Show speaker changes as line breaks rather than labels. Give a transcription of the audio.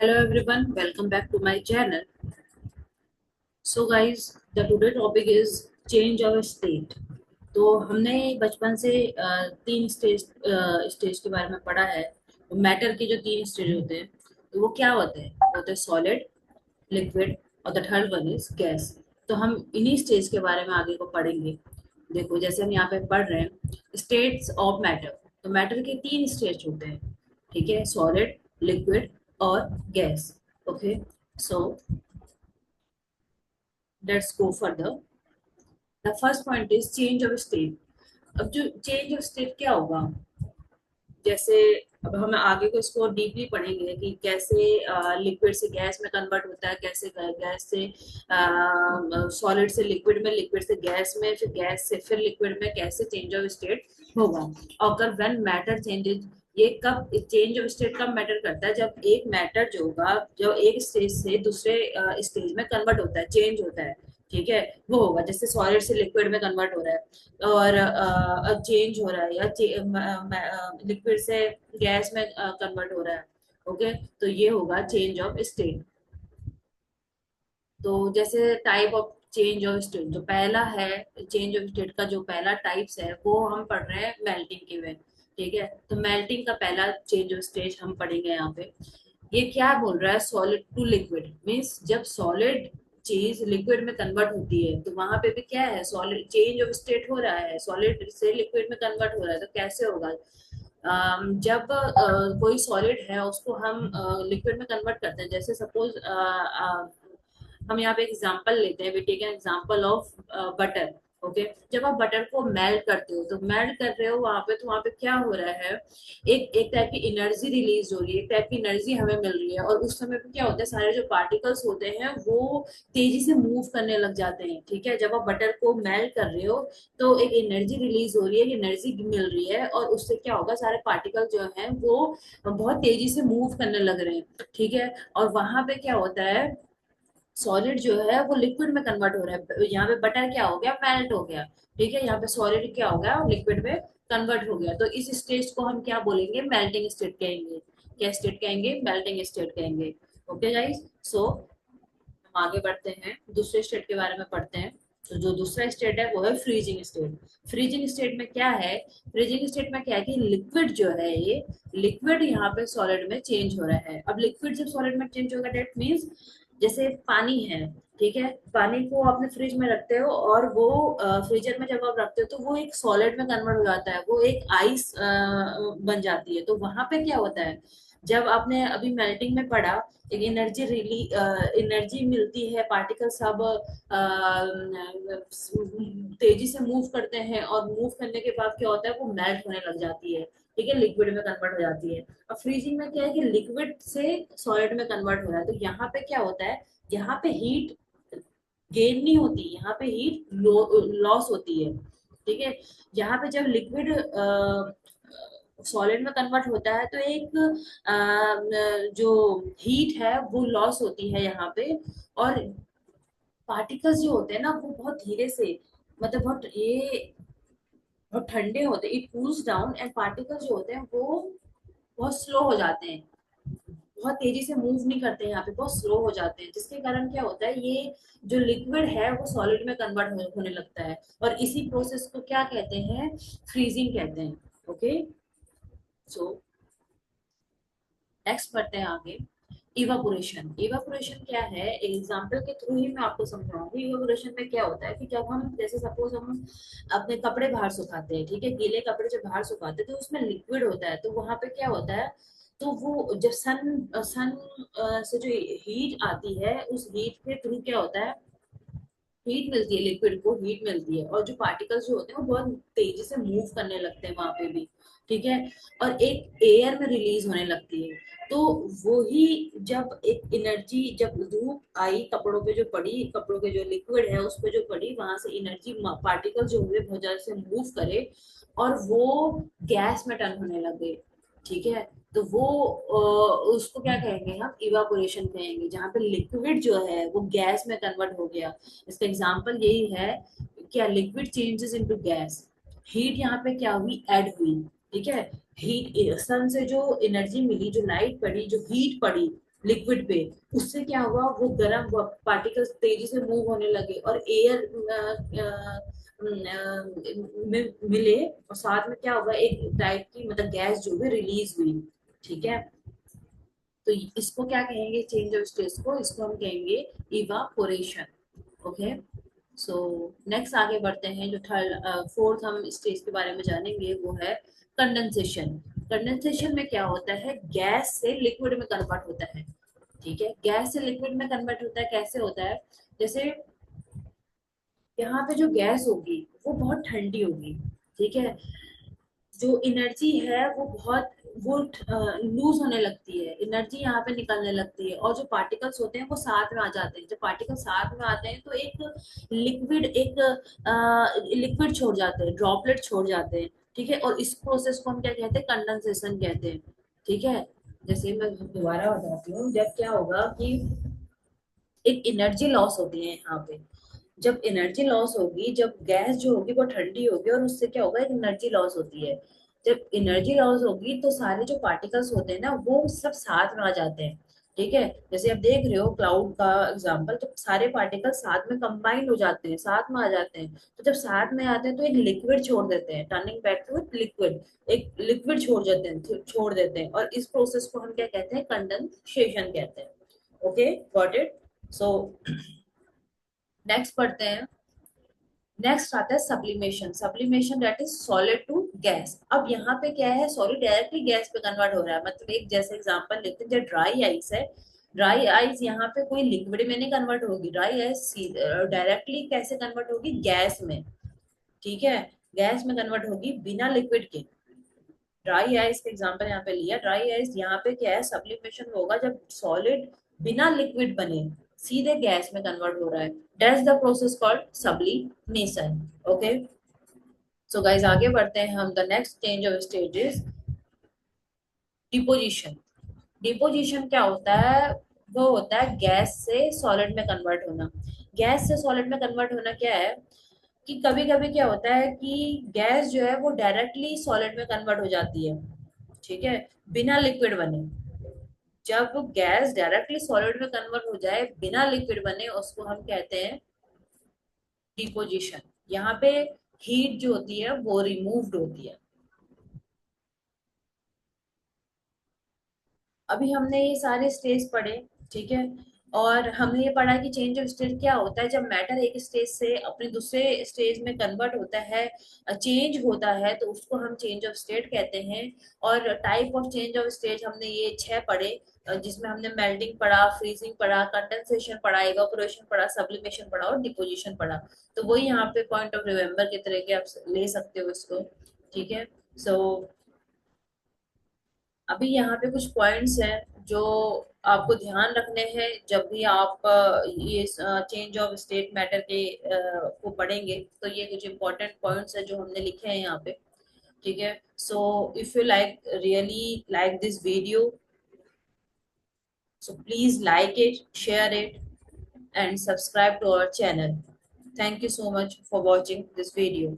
Hello everyone, welcome back to my channel. So guys, the today topic is change of state. तो हमने बचपन से तीन stage के बारे में पढ़ा है। तो मैटर के जो तीन स्टेज होते हैं तो वो क्या होते हैं? होते हैं सॉलिड, लिक्विड और the third one is gas. तो हम इन्हीं स्टेज के बारे में आगे को पढ़ेंगे। देखो जैसे हम यहाँ पे पढ़ रहे हैं स्टेट्स ऑफ मैटर। तो मैटर के तीन स्टेज होते हैं, ठीक है, सॉलिड, लिक्विड और gas. Okay, so let's go further. The first point is change of state. अब जो चेंज ऑफ स्टेट क्या होगा, जैसे अब हम आगे को इसको डीपली पढ़ेंगे कि कैसे लिक्विड से गैस में कन्वर्ट होता है, कैसे गैस से सॉलिड से लिक्विड में, लिक्विड से गैस में, फिर गैस से फिर लिक्विड में कैसे चेंज ऑफ स्टेट होगा। और अगर व्हेन मैटर चेंजेस, ये कब चेंज ऑफ स्टेट कब मैटर करता है, जब एक मैटर जो होगा जो एक स्टेज से दूसरे स्टेज में कन्वर्ट होता है, चेंज होता है, ठीक है, वो होगा। जैसे सॉलिड से लिक्विड में कन्वर्ट हो रहा है और अब चेंज हो रहा है, या लिक्विड से गैस में कन्वर्ट हो रहा है। ओके, तो ये होगा चेंज ऑफ स्टेट। तो जैसे type of change of state जो पहला है, चेंज ऑफ स्टेट का जो पहला टाइप्स है वो हम पढ़ रहे हैं मेल्टिंग के में। ठीक है, तो मेल्टिंग का पहला चेंज ऑफ स्टेट हम पढ़ेंगे यहाँ पे। ये क्या बोल रहा है, सॉलिड टू लिक्विड मीन्स जब सॉलिड चीज लिक्विड में कन्वर्ट होती है तो वहां पे भी क्या है, सॉलिड चेंज ऑफ स्टेट हो रहा है, सॉलिड से लिक्विड में कन्वर्ट हो रहा है। तो कैसे होगा, जब कोई सॉलिड है उसको हम लिक्विड में कन्वर्ट करते हैं। जैसे सपोज हम यहाँ पे एग्जांपल लेते हैं, we take an example of butter. Okay, जब आप बटर को मेल्ट करते हो तो मेल्ट कर रहे हो वहां पे, तो वहां पे क्या हो रहा है, एक एक टाइप की एनर्जी रिलीज हो रही है, एक टाइप की एनर्जी हमें मिल रही है। और उस समय पे क्या होता है, सारे जो पार्टिकल्स होते हैं वो तेजी से मूव करने लग जाते हैं। ठीक है, जब आप बटर को मेल्ट कर रहे हो तो एक एनर्जी रिलीज हो रही है, एनर्जी मिल रही है, और उससे क्या होगा, सारे पार्टिकल जो हैं वो बहुत तेजी से मूव करने लग रहे हैं। ठीक है, और वहां पे क्या होता है, सॉलिड जो है वो लिक्विड में कन्वर्ट हो रहा है। यहाँ पे बटर क्या हो गया, मेल्ट हो गया। ठीक है, यहाँ पे सॉलिड क्या हो गया, लिक्विड में कन्वर्ट हो गया। तो इस स्टेज को हम क्या बोलेंगे, मेल्टिंग स्टेट कहेंगे। क्या स्टेट कहेंगे, मेल्टिंग स्टेट कहेंगे। ओके गाइस, सो हम आगे बढ़ते हैं, दूसरे स्टेट के बारे में पढ़ते हैं। तो जो दूसरा स्टेट है वो है फ्रीजिंग स्टेट। फ्रीजिंग स्टेट में क्या है, फ्रीजिंग स्टेट में क्या है कि लिक्विड जो है, ये लिक्विड यहाँ पे सॉलिड में चेंज हो रहा है। अब लिक्विड जब सॉलिड में चेंज होगा, डेट मीन्स जैसे पानी है, ठीक है, पानी को आपने फ्रिज में रखते हो और वो फ्रीजर में जब आप रखते हो तो वो एक सॉलिड में कन्वर्ट हो जाता है, वो एक आइस बन जाती है। तो वहां पे क्या होता है, जब आपने अभी मेल्टिंग में पढ़ा, एक एनर्जी मिलती है, पार्टिकल सब तेजी से मूव करते हैं, और मूव करने के बाद क्या होता है, वो मेल्ट होने लग जाती है। ठीक है, लिक्विड में कन्वर्ट हो जाती है। अब फ्रीजिंग में क्या है कि लिक्विड से सॉलिड में कन्वर्ट हो रहा है। तो यहाँ पे क्या होता है, यहाँ पे हीट गेन नहीं होती, यहाँ पे हीट लॉस होती है। ठीक है, यहाँ पे जब लिक्विड सॉलिड में कन्वर्ट होता है तो एक जो हीट है वो लॉस होती है यहाँ पे। और पार्टिकल्स जो होते हैं ना वो बहुत धीरे से, मतलब बहुत ठंडे होते हैं, it cools down, and particles जो होते हैं वो बहुत स्लो हो जाते हैं, बहुत तेजी से मूव नहीं करते हैं, यहाँ पे बहुत स्लो हो जाते हैं। जिसके कारण क्या होता है, ये जो लिक्विड है वो सॉलिड में कन्वर्ट होने लगता है। और इसी प्रोसेस को क्या कहते हैं, फ्रीजिंग कहते हैं। ओके, सो नेक्स्ट बढ़ते हैं आगे। इवापोरेशन। इवापोरेशन क्या है, एग्जांपल के थ्रू ही मैं आपको समझाऊंगी। इवापोरेशन में क्या होता है कि जब हम, जैसे सपोज हम अपने कपड़े बाहर सुखाते हैं, ठीक है, गीले कपड़े जब बाहर सुखाते हैं तो उसमें लिक्विड होता है। तो वहां पे क्या होता है, तो वो जब सन सन से जो हीट आती है, उस हीट के थ्रू क्या होता है, हीट मिलती है, लिक्विड को हीट मिलती है, और जो पार्टिकल्स जो होते हैं वो बहुत तेजी से मूव करने लगते हैं वहां पे भी। ठीक है, और एक एयर में रिलीज होने लगती है। तो वो ही, जब एक एनर्जी, जब धूप आई कपड़ों पे जो पड़ी, कपड़ों के जो लिक्विड है उस पे जो पड़ी, वहां से एनर्जी पार्टिकल जो हुए बहुत ज्यादा से मूव करे और वो गैस में टर्न होने लगे। ठीक है, तो वो उसको क्या कहेंगे, हम इवापोरेशन कहेंगे, जहाँ पे लिक्विड जो है वो गैस में कन्वर्ट हो गया। इसका एग्जांपल यही है, क्या liquid changes into gas, heat यहाँ पे क्या हुई, ऐड हुई। ठीक है, हीट, सन से जो एनर्जी मिली, जो लाइट पड़ी, जो हीट पड़ी, लिक्विड पे, उससे क्या हुआ, वो गर्म पार्टिकल्स तेजी से मूव होने लगे और एयर मिले, और साथ में क्या होगा, एक टाइप की मतलब गैस जो है रिलीज हुई। ठीक है, तो इसको क्या कहेंगे, चेंज ऑफ स्टेट को, इसको हम कहेंगे इवापोरेशन। ओके, सो नेक्स्ट आगे बढ़ते हैं, जो थर्ड फोर्थ हम स्टेज के बारे में जानेंगे वो है कंडेंसेशन। कंडेंसेशन में क्या होता है, गैस से लिक्विड में कन्वर्ट होता है। ठीक है, गैस से लिक्विड में कन्वर्ट होता है, कैसे होता है, जैसे यहाँ पे जो गैस होगी वो बहुत ठंडी होगी। ठीक है, जो एनर्जी है वो बहुत, वो लूज होने लगती है, एनर्जी यहाँ पे निकलने लगती है, और जो पार्टिकल्स होते हैं वो साथ में आ जाते हैं। जब पार्टिकल साथ में आते हैं तो एक लिक्विड, एक लिक्विड छोड़ जाते हैं, ड्रॉपलेट छोड़ जाते हैं। ठीक है, और इस प्रोसेस को हम क्या कहते हैं, कंडेंसेशन कहते हैं। ठीक है, जैसे मैं दोबारा बताती हूँ, जब क्या होगा कि एक एनर्जी लॉस होती है यहाँ पे, जब एनर्जी लॉस होगी, जब गैस जो होगी वो ठंडी होगी, और उससे क्या होगा, एक एनर्जी लॉस होती है। जब एनर्जी लॉस होगी तो सारे जो पार्टिकल्स होते हैं ना वो सब साथ में आ जाते हैं। ठीक है, जैसे आप देख रहे हो क्लाउड का एग्जांपल, तो सारे पार्टिकल्स साथ में कंबाइंड हो जाते हैं, साथ में आ जाते हैं। तो जब साथ में आते हैं तो एक लिक्विड छोड़ देते हैं, टर्निंग बैक टू लिक्विड, एक लिक्विड छोड़ देते हैं, और इस प्रोसेस को हम क्या कहते हैं, कंडेंसेशन कहते हैं। Okay, got it. So next पढ़ते हैं। नेक्स्ट आता है sublimation. Sublimation that is solid to gas. अब यहाँ पे क्या है, सॉलिड डायरेक्टली गैस पे कन्वर्ट हो रहा है, मतलब एक जैसे एग्जांपल लेते हैं, जो ड्राई आइस है, ड्राई आइस यहाँ पे कोई लिक्विड में नहीं कन्वर्ट होगी, ड्राई आइस डायरेक्टली कैसे कन्वर्ट होगी, गैस में। ठीक है, गैस में कन्वर्ट होगी बिना लिक्विड के। ड्राई आइस का एग्जांपल यहाँ पे लिया, ड्राई आइस यहाँ पे क्या है, सब्लिमेशन होगा जब सॉलिड बिना लिक्विड बने सीधे गैस में कन्वर्ट हो रहा है, that's the process called sublimation. Okay, so guys आगे बढ़ते हैं हम। The next change of state is deposition. Deposition क्या होता है, वो होता है गैस से सॉलिड में कन्वर्ट होना। गैस से सॉलिड में कन्वर्ट होना क्या है, कि कभी कभी क्या होता है कि गैस जो है वो डायरेक्टली सॉलिड में कन्वर्ट हो जाती है। ठीक है, बिना लिक्विड बने। जब गैस डायरेक्टली सॉलिड में कन्वर्ट हो जाए बिना लिक्विड बने, उसको हम कहते हैं डिपोजिशन। यहाँ पे हीट जो होती है वो रिमूव्ड होती है। अभी हमने ये सारे स्टेज पढ़े। ठीक है, और हमने ये पढ़ा कि चेंज ऑफ स्टेट क्या होता है, जब मैटर एक स्टेज से अपने दूसरे स्टेज में कन्वर्ट होता है, चेंज होता है, तो उसको हम चेंज ऑफ स्टेट कहते हैं। और type of change of state हमने ये 6 पढ़े, जिसमें हमने मेल्टिंग पढ़ा, फ्रीजिंग पढ़ा, कंडेंसेशन पढ़ा, इवापोरेशन पढ़ा, सब्लिमेशन पढ़ा और डिपोजिशन पढ़ा। तो वही यहाँ पे पॉइंट ऑफ रिमेम्बर के तरह के आप ले सकते हो इसको। ठीक है, सो अभी यहाँ पे कुछ पॉइंट्स हैं जो आपको ध्यान रखने हैं जब भी आप ये चेंज ऑफ स्टेट मैटर के को पढ़ेंगे। तो ये कुछ इंपॉर्टेंट पॉइंट्स हैं जो हमने लिखे हैं यहाँ पे। ठीक है, so if you like really like this video, so please like it, share it, and subscribe to our channel. Thank you so much for watching this video.